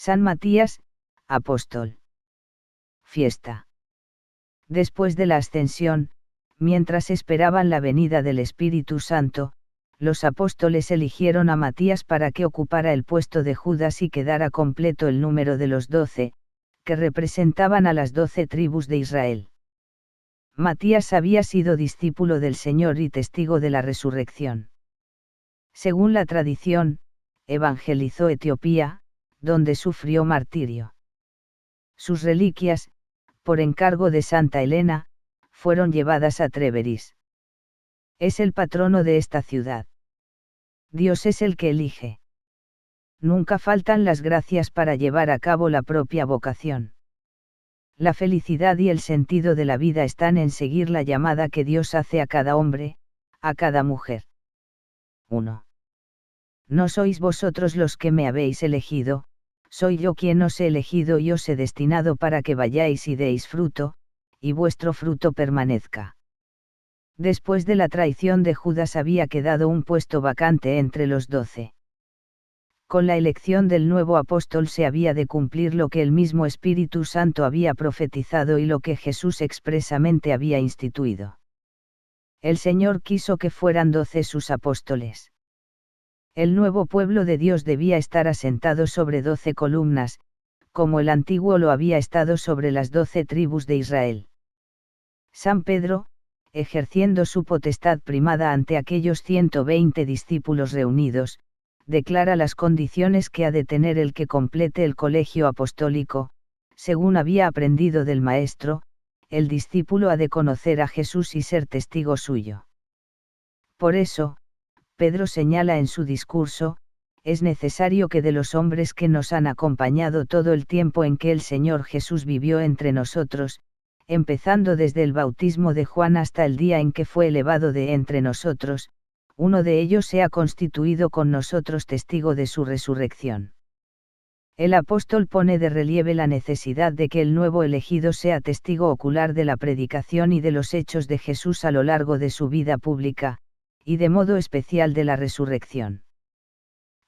San Matías, apóstol. Fiesta. Después de la ascensión, mientras esperaban la venida del Espíritu Santo, los apóstoles eligieron a Matías para que ocupara el puesto de Judas y quedara completo el número de los 12, que representaban a las 12 tribus de Israel. Matías había sido discípulo del Señor y testigo de la resurrección. Según la tradición, evangelizó Etiopía, donde sufrió martirio. Sus reliquias, por encargo de Santa Elena, fueron llevadas a Treveris. Es el patrono de esta ciudad. Dios es el que elige. Nunca faltan las gracias para llevar a cabo la propia vocación. La felicidad y el sentido de la vida están en seguir la llamada que Dios hace a cada hombre, a cada mujer. 1. No sois vosotros los que me habéis elegido, soy yo quien os he elegido y os he destinado para que vayáis y deis fruto, y vuestro fruto permanezca. Después de la traición de Judas había quedado un puesto vacante entre los 12. Con la elección del nuevo apóstol se había de cumplir lo que el mismo Espíritu Santo había profetizado y lo que Jesús expresamente había instituido. El Señor quiso que fueran 12 sus apóstoles. El nuevo pueblo de Dios debía estar asentado sobre 12 columnas, como el antiguo lo había estado sobre las 12 tribus de Israel. San Pedro, ejerciendo su potestad primada ante aquellos 120 discípulos reunidos, declara las condiciones que ha de tener el que complete el colegio apostólico, según había aprendido del Maestro, el discípulo ha de conocer a Jesús y ser testigo suyo. Por eso, Pedro señala en su discurso, es necesario que de los hombres que nos han acompañado todo el tiempo en que el Señor Jesús vivió entre nosotros, empezando desde el bautismo de Juan hasta el día en que fue elevado de entre nosotros, uno de ellos se ha constituido con nosotros testigo de su resurrección. El apóstol pone de relieve la necesidad de que el nuevo elegido sea testigo ocular de la predicación y de los hechos de Jesús a lo largo de su vida pública, y de modo especial de la resurrección.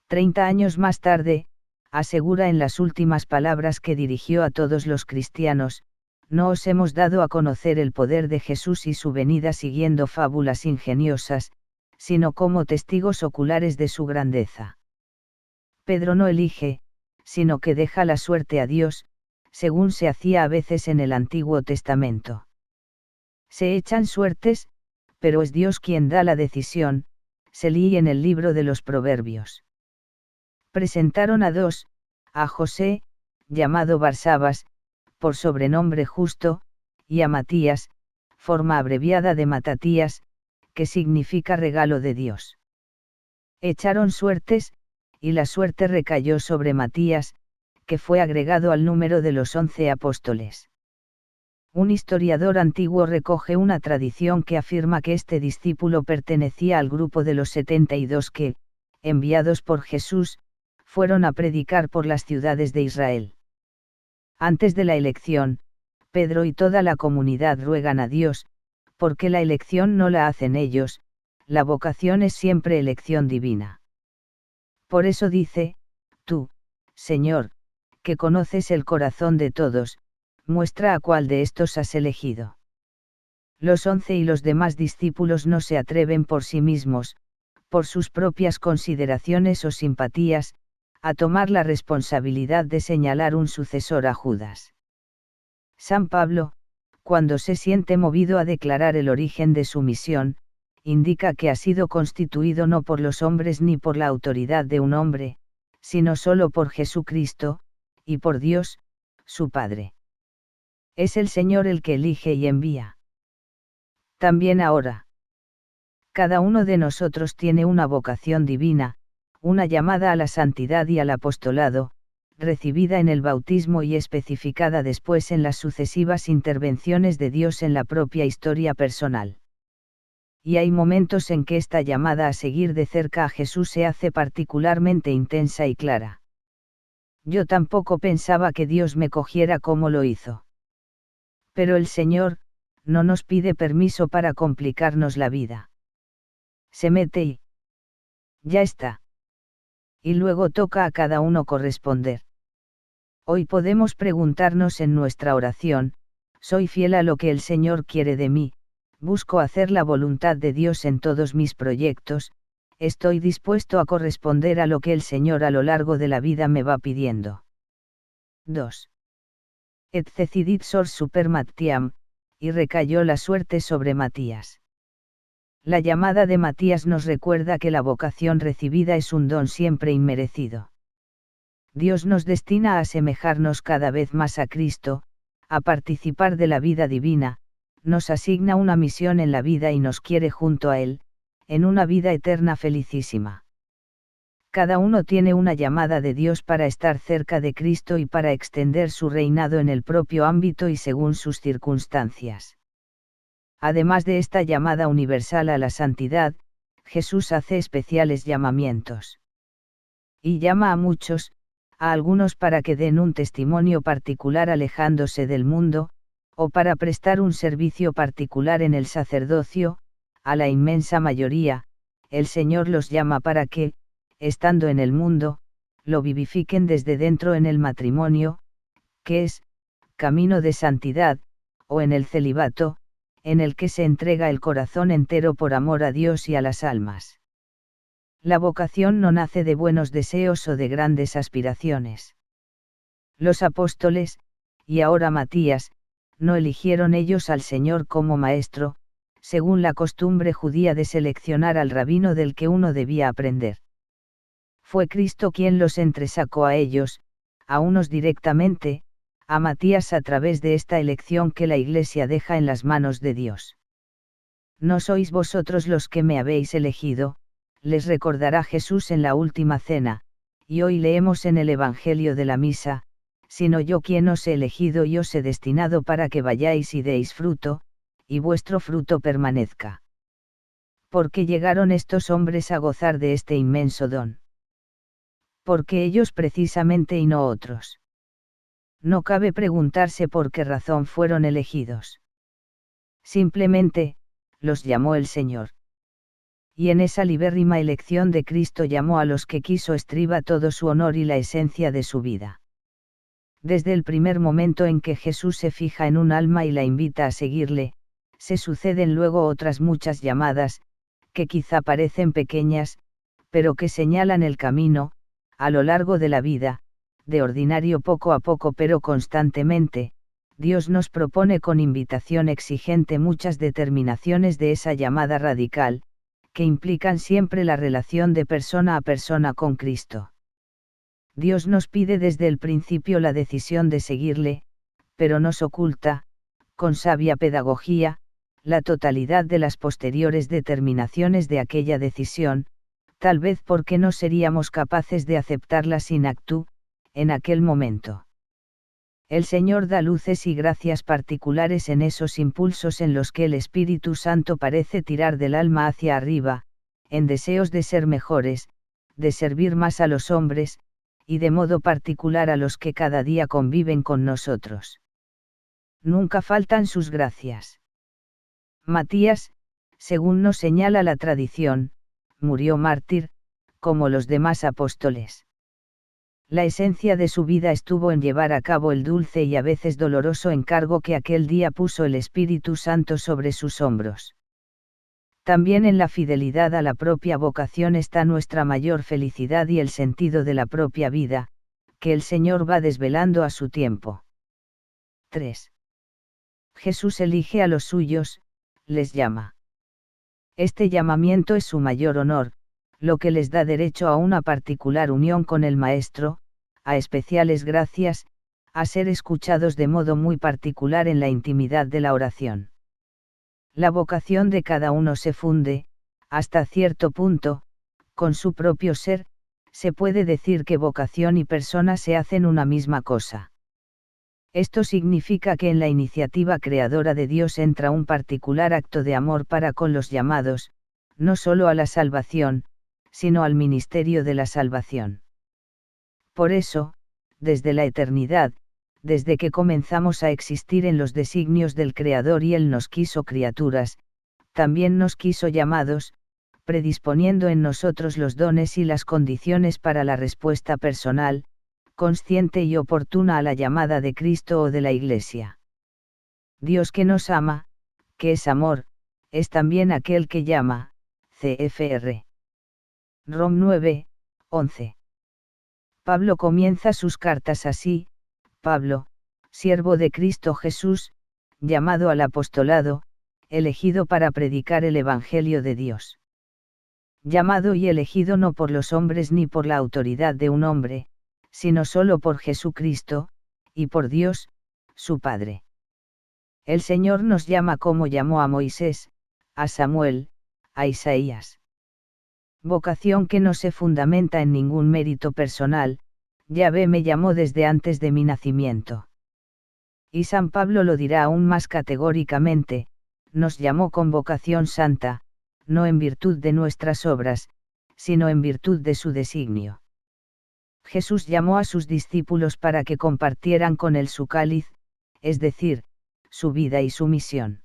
30 años más tarde, asegura en las últimas palabras que dirigió a todos los cristianos, no os hemos dado a conocer el poder de Jesús y su venida siguiendo fábulas ingeniosas, sino como testigos oculares de su grandeza. Pedro no elige, sino que deja la suerte a Dios, según se hacía a veces en el Antiguo Testamento. Se echan suertes, pero es Dios quien da la decisión, se lee en el libro de los Proverbios. Presentaron a 2, a José, llamado Barsabas, por sobrenombre Justo, y a Matías, forma abreviada de Matatías, que significa regalo de Dios. Echaron suertes, y la suerte recayó sobre Matías, que fue agregado al número de los 11 apóstoles. Un historiador antiguo recoge una tradición que afirma que este discípulo pertenecía al grupo de los 72 que, enviados por Jesús, fueron a predicar por las ciudades de Israel. Antes de la elección, Pedro y toda la comunidad ruegan a Dios, porque la elección no la hacen ellos, la vocación es siempre elección divina. Por eso dice, tú, Señor, que conoces el corazón de todos, muestra a cuál de estos has elegido. Los 11 y los demás discípulos no se atreven por sí mismos, por sus propias consideraciones o simpatías, a tomar la responsabilidad de señalar un sucesor a Judas. San Pablo, cuando se siente movido a declarar el origen de su misión, indica que ha sido constituido no por los hombres ni por la autoridad de un hombre, sino solo por Jesucristo, y por Dios, su Padre. Es el Señor el que elige y envía. También ahora. Cada uno de nosotros tiene una vocación divina, una llamada a la santidad y al apostolado, recibida en el bautismo y especificada después en las sucesivas intervenciones de Dios en la propia historia personal. Y hay momentos en que esta llamada a seguir de cerca a Jesús se hace particularmente intensa y clara. Yo tampoco pensaba que Dios me cogiera como lo hizo. Pero el Señor, no nos pide permiso para complicarnos la vida. Se mete y ya está. Y luego toca a cada uno corresponder. Hoy podemos preguntarnos en nuestra oración: ¿soy fiel a lo que el Señor quiere de mí? ¿Busco hacer la voluntad de Dios en todos mis proyectos? ¿Estoy dispuesto a corresponder a lo que el Señor a lo largo de la vida me va pidiendo? 2. Et cecidit sors super Mattiam, y recayó la suerte sobre Matías. La llamada de Matías nos recuerda que la vocación recibida es un don siempre inmerecido. Dios nos destina a asemejarnos cada vez más a Cristo, a participar de la vida divina, nos asigna una misión en la vida y nos quiere junto a Él, en una vida eterna felicísima. Cada uno tiene una llamada de Dios para estar cerca de Cristo y para extender su reinado en el propio ámbito y según sus circunstancias. Además de esta llamada universal a la santidad, Jesús hace especiales llamamientos. Y llama a muchos, a algunos para que den un testimonio particular alejándose del mundo, o para prestar un servicio particular en el sacerdocio. A la inmensa mayoría, el Señor los llama para que, estando en el mundo, lo vivifiquen desde dentro en el matrimonio, que es camino de santidad, o en el celibato, en el que se entrega el corazón entero por amor a Dios y a las almas. La vocación no nace de buenos deseos o de grandes aspiraciones. Los apóstoles, y ahora Matías, no eligieron ellos al Señor como maestro, según la costumbre judía de seleccionar al rabino del que uno debía aprender. Fue Cristo quien los entresacó a ellos, a unos directamente, a Matías a través de esta elección que la Iglesia deja en las manos de Dios. No sois vosotros los que me habéis elegido, les recordará Jesús en la última cena, y hoy leemos en el Evangelio de la Misa: sino yo quien os he elegido y os he destinado para que vayáis y deis fruto, y vuestro fruto permanezca. ¿Por qué llegaron estos hombres a gozar de este inmenso don? Porque ellos precisamente y no otros. No cabe preguntarse por qué razón fueron elegidos. Simplemente, los llamó el Señor. Y en esa libérrima elección de Cristo llamó a los que quiso estriba todo su honor y la esencia de su vida. Desde el primer momento en que Jesús se fija en un alma y la invita a seguirle, se suceden luego otras muchas llamadas, que quizá parecen pequeñas, pero que señalan el camino, a lo largo de la vida, de ordinario poco a poco pero constantemente. Dios nos propone con invitación exigente muchas determinaciones de esa llamada radical, que implican siempre la relación de persona a persona con Cristo. Dios nos pide desde el principio la decisión de seguirle, pero nos oculta, con sabia pedagogía, la totalidad de las posteriores determinaciones de aquella decisión, tal vez porque no seríamos capaces de aceptarla sin actu, en aquel momento. El Señor da luces y gracias particulares en esos impulsos en los que el Espíritu Santo parece tirar del alma hacia arriba, en deseos de ser mejores, de servir más a los hombres, y de modo particular a los que cada día conviven con nosotros. Nunca faltan sus gracias. Matías, según nos señala la tradición, murió mártir, como los demás apóstoles. La esencia de su vida estuvo en llevar a cabo el dulce y a veces doloroso encargo que aquel día puso el Espíritu Santo sobre sus hombros. También en la fidelidad a la propia vocación está nuestra mayor felicidad y el sentido de la propia vida, que el Señor va desvelando a su tiempo. 3. Jesús elige a los suyos, les llama. Este llamamiento es su mayor honor, lo que les da derecho a una particular unión con el Maestro, a especiales gracias, a ser escuchados de modo muy particular en la intimidad de la oración. La vocación de cada uno se funde, hasta cierto punto, con su propio ser. Se puede decir que vocación y persona se hacen una misma cosa. Esto significa que en la iniciativa creadora de Dios entra un particular acto de amor para con los llamados, no solo a la salvación, sino al ministerio de la salvación. Por eso, desde la eternidad, desde que comenzamos a existir en los designios del Creador y Él nos quiso criaturas, también nos quiso llamados, predisponiendo en nosotros los dones y las condiciones para la respuesta personal, consciente y oportuna a la llamada de Cristo o de la Iglesia. Dios que nos ama, que es amor, es también aquel que llama, cfr. Rom 9, 11. Pablo comienza sus cartas así: Pablo, siervo de Cristo Jesús, llamado al apostolado, elegido para predicar el Evangelio de Dios. Llamado y elegido no por los hombres ni por la autoridad de un hombre, sino solo por Jesucristo, y por Dios, su Padre. El Señor nos llama como llamó a Moisés, a Samuel, a Isaías. Vocación que no se fundamenta en ningún mérito personal. Yahvé me llamó desde antes de mi nacimiento. Y San Pablo lo dirá aún más categóricamente: nos llamó con vocación santa, no en virtud de nuestras obras, sino en virtud de su designio. Jesús llamó a sus discípulos para que compartieran con él su cáliz, es decir, su vida y su misión.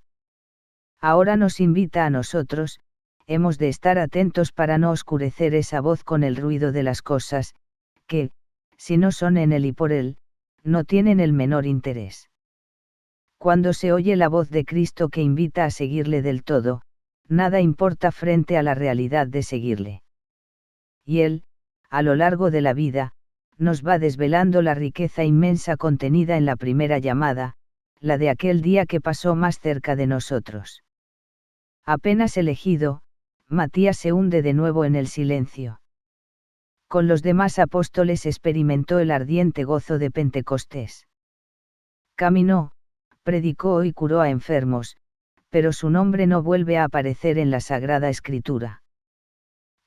Ahora nos invita a nosotros: hemos de estar atentos para no oscurecer esa voz con el ruido de las cosas, que, si no son en él y por él, no tienen el menor interés. Cuando se oye la voz de Cristo que invita a seguirle del todo, nada importa frente a la realidad de seguirle. Y él, a lo largo de la vida, nos va desvelando la riqueza inmensa contenida en la primera llamada, la de aquel día que pasó más cerca de nosotros. Apenas elegido, Matías se hunde de nuevo en el silencio. Con los demás apóstoles experimentó el ardiente gozo de Pentecostés. Caminó, predicó y curó a enfermos, pero su nombre no vuelve a aparecer en la Sagrada Escritura.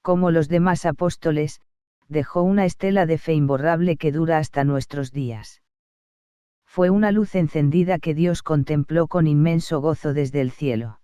Como los demás apóstoles, dejó una estela de fe imborrable que dura hasta nuestros días. Fue una luz encendida que Dios contempló con inmenso gozo desde el cielo.